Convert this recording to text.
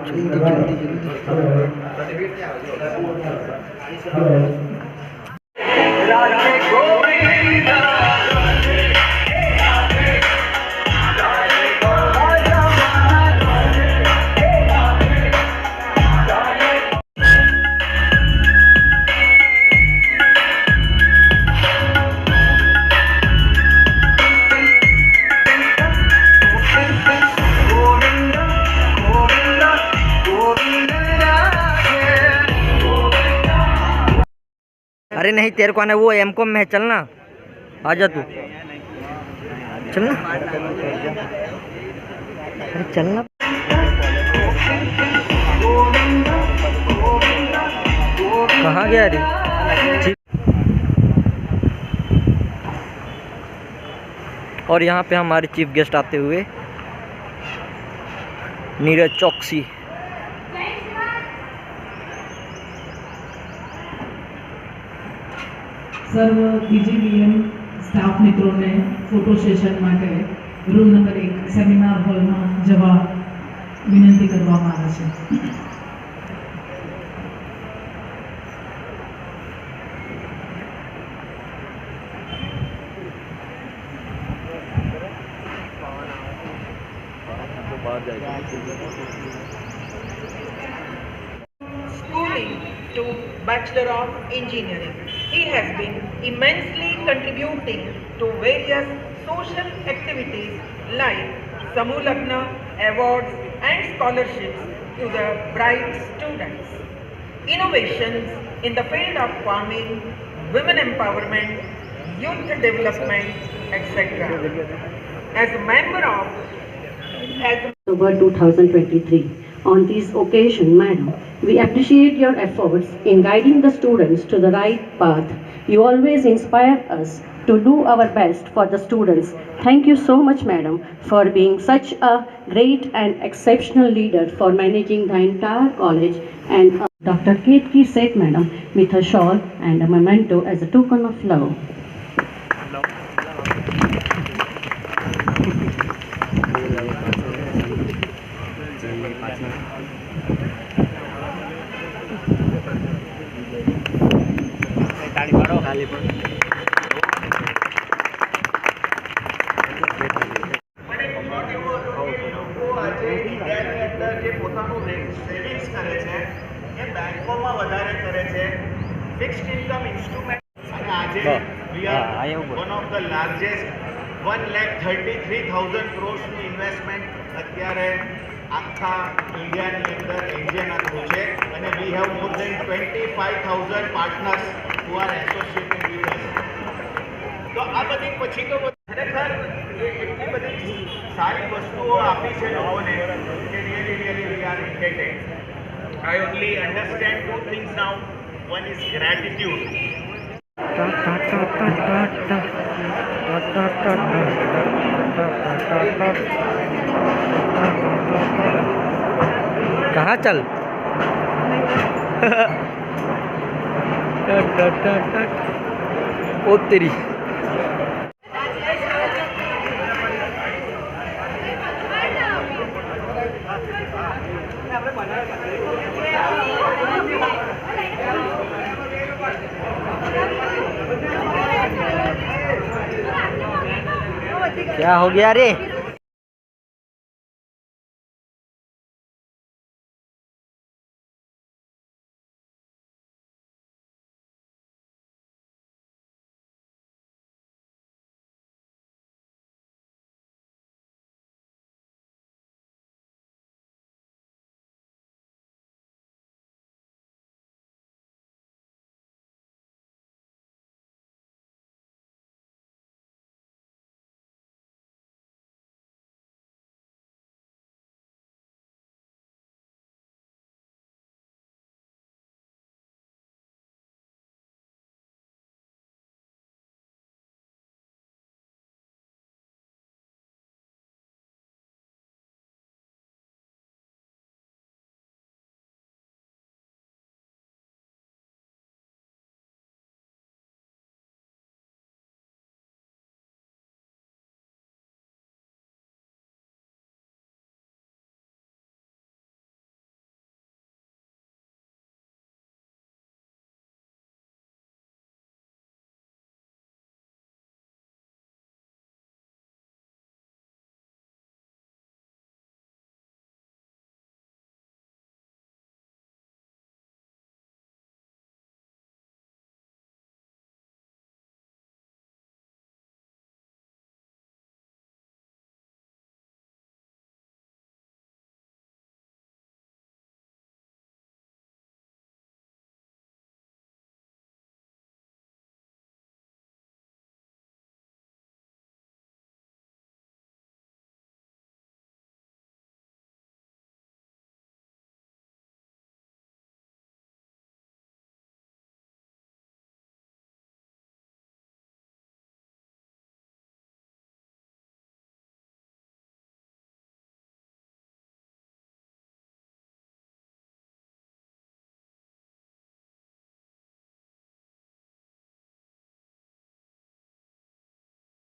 जल्दी जल्दी अरे नहीं, तेरे को आना वो एमकॉम में है, चलना आजा तू, चलना, अरे चलना। कहाँ गया रे? और यहाँ पे हमारे चीफ गेस्ट आते हुए नीरज चौकसी। સર્વ બીજીવીએમ સ્ટાફ મિત્રોને ફોટો સેશન માટે રૂમ નંબર 1 સેમિનાર હોલમાં જવા વિનંતી કરવામાં આવે છે। Schooling to Bachelor of Engineering. He has been immensely contributing to various social activities like Samu Lagna, awards and scholarships to the bright students. Innovations in the field of farming, women empowerment, youth development, etc. As a member of October 2023. On this occasion, Madam, we appreciate your efforts in guiding the students to the right path. You always inspire us to do our best for the students. Thank you so much, Madam, for being such a great and exceptional leader for managing the entire college. And Dr. Ketki Seth, Madam, with a shawl and a memento as a token of love. Savings કરે છે એ બેંકોમાં વધારે કરે છે fixed income instrument અને આજે we are one of the largest 1,33,000 ક્રોર્સનું investment અત્યારે આખા ઇન્ડિયાની અંદર એન્જિનના થ્રુ છે અને we have more than 25,000 partners who are associated with us. તો આ બધી પછી તો ખરેખર એટલી બધી સારી વસ્તુઓ આપી છે લોકોને કે really we are intended. I only understand two things now. One is gratitude. कहाँ चल? ओ तेरी क्या हो गया रे?